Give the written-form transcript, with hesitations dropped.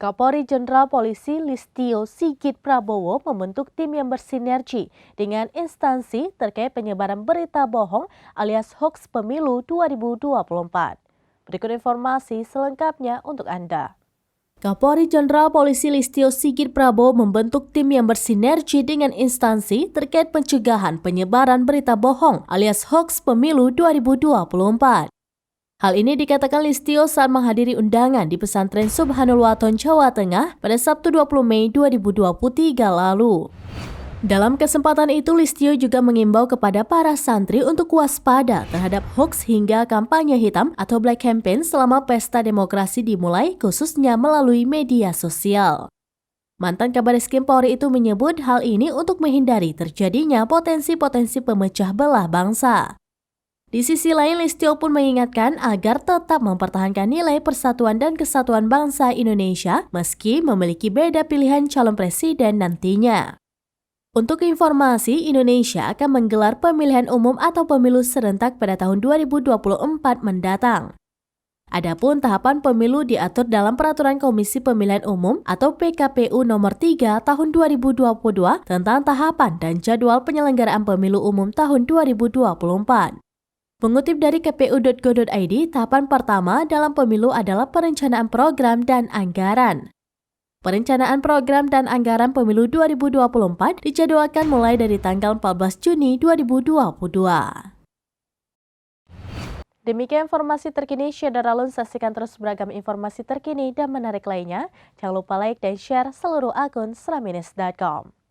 Kapolri Jenderal Polisi Listio Sigit Prabowo membentuk tim yang bersinergi dengan instansi terkait penyebaran berita bohong alias hoax pemilu 2024. Berikut informasi selengkapnya untuk Anda. Kapolri Jenderal Polisi Listio Sigit Prabowo membentuk tim yang bersinergi dengan instansi terkait pencegahan penyebaran berita bohong alias hoax pemilu 2024. Hal ini dikatakan Listio saat menghadiri undangan di Pesantren Subhanul Waton, Jawa Tengah pada Sabtu 20 Mei 2023 lalu. Dalam kesempatan itu, Listio juga mengimbau kepada para santri untuk waspada terhadap hoax hingga kampanye hitam atau black campaign selama pesta demokrasi dimulai, khususnya melalui media sosial. Mantan Kabariskim Polri itu menyebut hal ini untuk menghindari terjadinya potensi-potensi pemecah belah bangsa. Di sisi lain, Listio pun mengingatkan agar tetap mempertahankan nilai persatuan dan kesatuan bangsa Indonesia meski memiliki beda pilihan calon presiden nantinya. Untuk informasi, Indonesia akan menggelar pemilihan umum atau pemilu serentak pada tahun 2024 mendatang. Adapun tahapan pemilu diatur dalam Peraturan Komisi Pemilihan Umum atau PKPU Nomor 3 Tahun 2022 tentang tahapan dan jadwal penyelenggaraan pemilu umum tahun 2024. Mengutip dari kpu.go.id, tahapan pertama dalam pemilu adalah perencanaan program dan anggaran. Perencanaan program dan anggaran pemilu 2024 dijadwalkan mulai dari tanggal 14 Juni 2022. Demikian informasi terkini, Syederalun, saksikan terus beragam informasi terkini dan menarik lainnya. Jangan lupa like dan share seluruh akun sraminews.com.